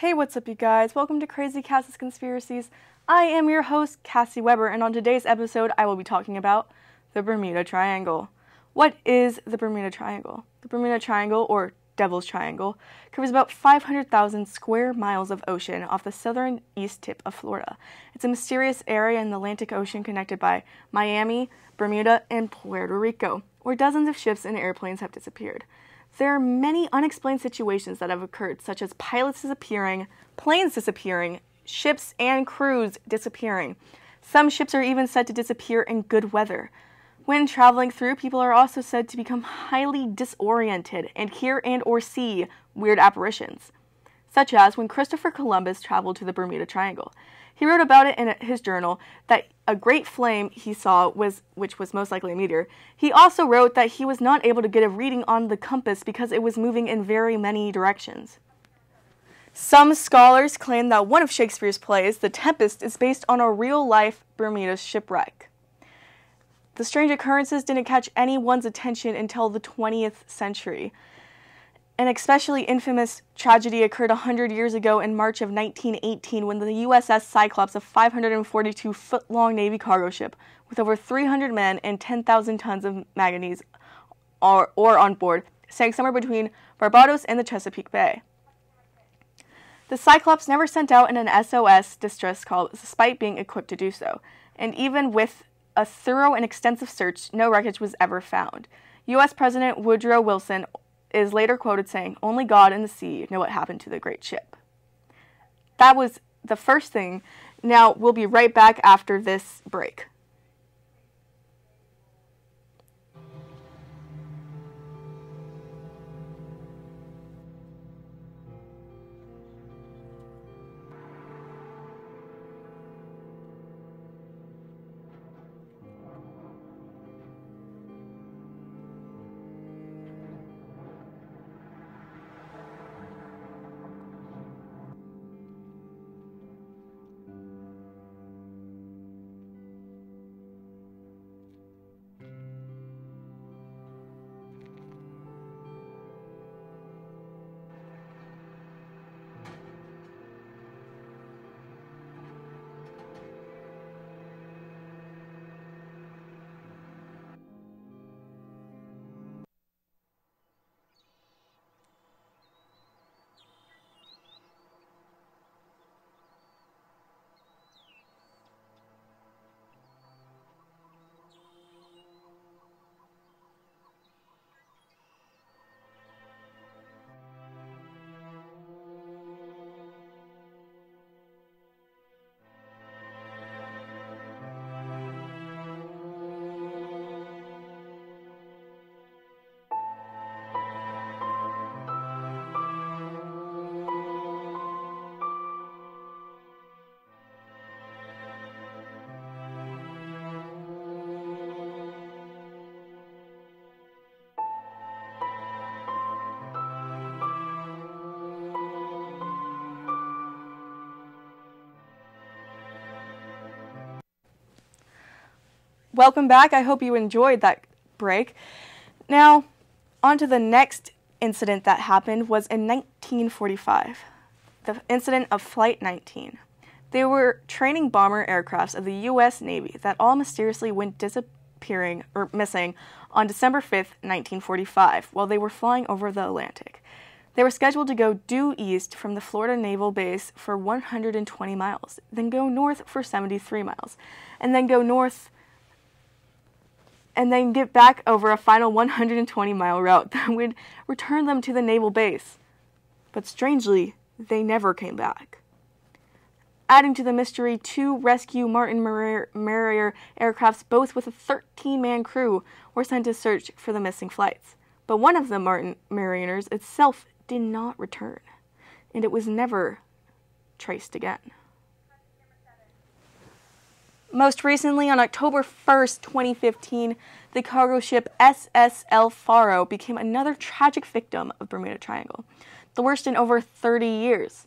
Hey, what's up, you guys? Welcome to Crazy Cassie's Conspiracies. I am your host, Cassie Weber, and on today's episode, I will be talking about the Bermuda Triangle. What is the Bermuda Triangle? The Bermuda Triangle, or Devil's Triangle, covers about 500,000 square miles of ocean off the southern east tip of Florida. It's a mysterious area in the Atlantic Ocean connected by Miami, Bermuda, and Puerto Rico, where dozens of ships and airplanes have disappeared. There are many unexplained situations that have occurred, such as pilots disappearing, planes disappearing, ships and crews disappearing. Some ships are even said to disappear in good weather. When traveling through, people are also said to become highly disoriented and hear and or see weird apparitions, such as when Christopher Columbus traveled to the Bermuda Triangle. He wrote about it in his journal that a great flame he saw which was most likely a meteor. He also wrote that he was not able to get a reading on the compass because it was moving in very many directions. Some scholars claim that one of Shakespeare's plays, The Tempest, is based on a real-life Bermuda shipwreck. The strange occurrences didn't catch anyone's attention until the 20th century. An especially infamous tragedy occurred 100 years ago in March of 1918 when the USS Cyclops, a 542-foot-long Navy cargo ship with over 300 men and 10,000 tons of manganese ore on board, sank somewhere between Barbados and the Chesapeake Bay. The Cyclops never sent out an SOS distress call despite being equipped to do so, and even with a thorough and extensive search, no wreckage was ever found. U.S. President Woodrow Wilson is later quoted saying, "Only God and the sea know what happened to the great ship." That was the first thing. Now, we'll be right back after this break. Welcome back. I hope you enjoyed that break. Now, on to the next incident that happened was in 1945, the incident of Flight 19. They were training bomber aircrafts of the U.S. Navy that all mysteriously went disappearing or missing on December 5th, 1945, while they were flying over the Atlantic. They were scheduled to go due east from the Florida Naval Base for 120 miles, then go north for 73 miles, and then go north and then get back over a final 120-mile route that would return them to the naval base. But strangely, they never came back. Adding to the mystery, 2 rescue Martin Mariner aircrafts, both with a 13-man crew, were sent to search for the missing flights. But one of the Martin Mariners itself did not return, and it was never traced again. Most recently, on October 1st, 2015, the cargo ship SSL Faro became another tragic victim of Bermuda Triangle, the worst in over 30 years.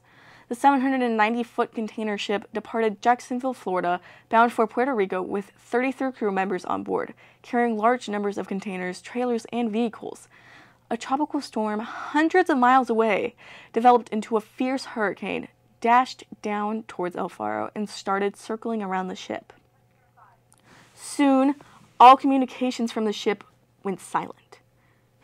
The 790-foot container ship departed Jacksonville, Florida, bound for Puerto Rico with 33 crew members on board, carrying large numbers of containers, trailers, and vehicles. A tropical storm hundreds of miles away developed into a fierce hurricane, dashed down towards El Faro, and started circling around the ship. Soon, all communications from the ship went silent.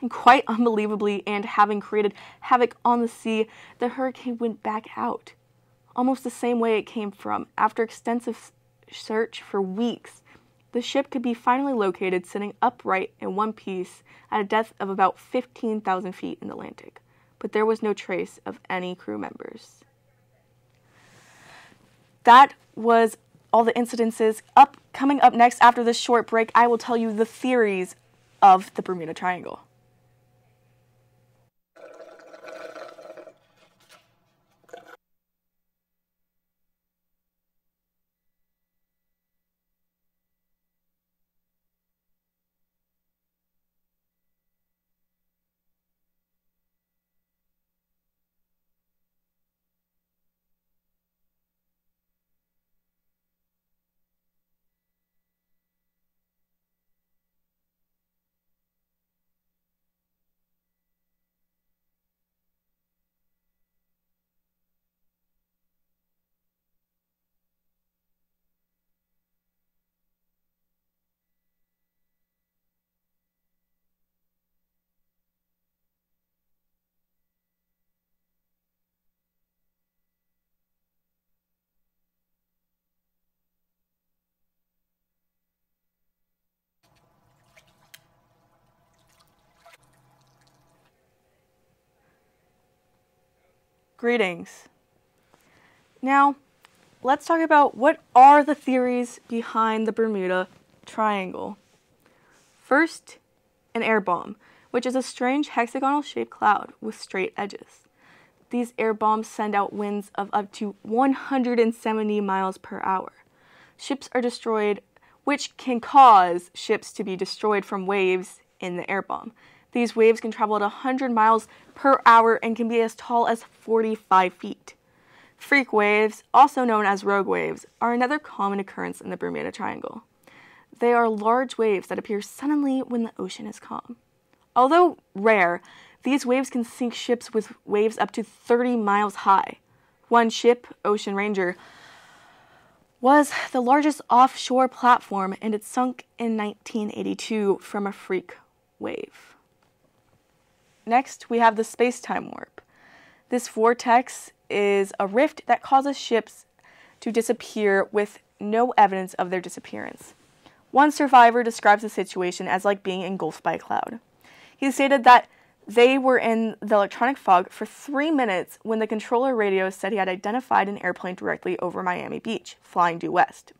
And quite unbelievably, and having created havoc on the sea, the hurricane went back out, almost the same way it came from. After extensive search for weeks, the ship could be finally located sitting upright in one piece at a depth of about 15,000 feet in the Atlantic, but there was no trace of any crew members. That was all the incidences. Coming up next after this short break, I will tell you the theories of the Bermuda Triangle. Greetings. Now, let's talk about what are the theories behind the Bermuda Triangle. First, an air bomb, which is a strange hexagonal-shaped cloud with straight edges. These air bombs send out winds of up to 170 miles per hour. Ships are destroyed, which can cause ships to be destroyed from waves in the air bomb. These waves can travel at 100 miles per hour and can be as tall as 45 feet. Freak waves, also known as rogue waves, are another common occurrence in the Bermuda Triangle. They are large waves that appear suddenly when the ocean is calm. Although rare, these waves can sink ships with waves up to 30 miles high. One ship, Ocean Ranger, was the largest offshore platform, and it sunk in 1982 from a freak wave. Next, we have the space-time warp. This vortex is a rift that causes ships to disappear with no evidence of their disappearance. One survivor describes the situation as like being engulfed by a cloud. He stated that they were in the electronic fog for 3 minutes when the controller radio said he had identified an airplane directly over Miami Beach, flying due west.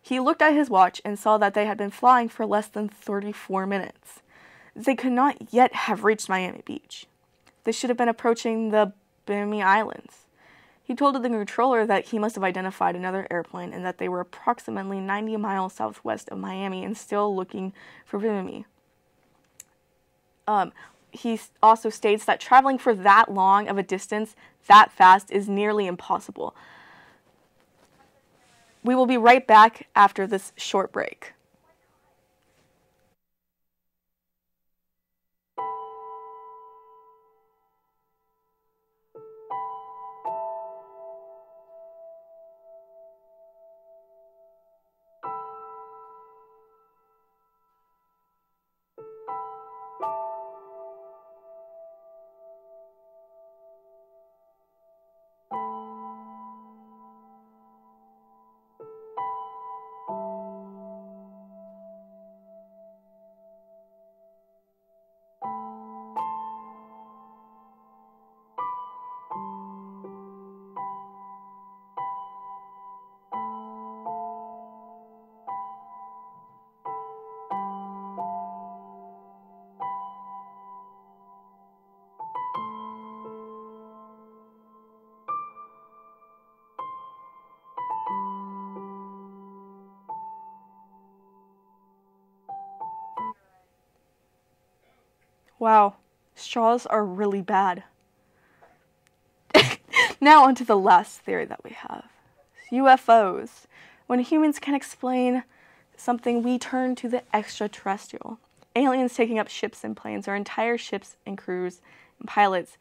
He looked at his watch and saw that they had been flying for less than 34 minutes. They could not yet have reached Miami Beach. They should have been approaching the Bimini Islands. He told the controller that he must have identified another airplane and that they were approximately 90 miles southwest of Miami and still looking for Bimini. He also states that traveling for that long of a distance, that fast, is nearly impossible. We will be right back after this short break. Wow, straws are really bad. Now onto the last theory that we have. UFOs. When humans can explain something, we turn to the extraterrestrial. aliens taking up ships and planes, or entire ships and crews and pilots,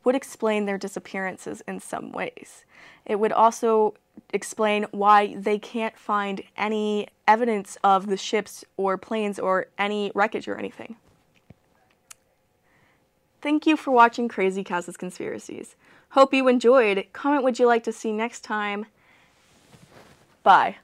would explain their disappearances in some ways. It would also explain why they can't find any evidence of the ships or planes or any wreckage or anything. Thank you for watching Crazy Cass's Conspiracies. Hope you enjoyed. Comment what you'd like to see next time. Bye.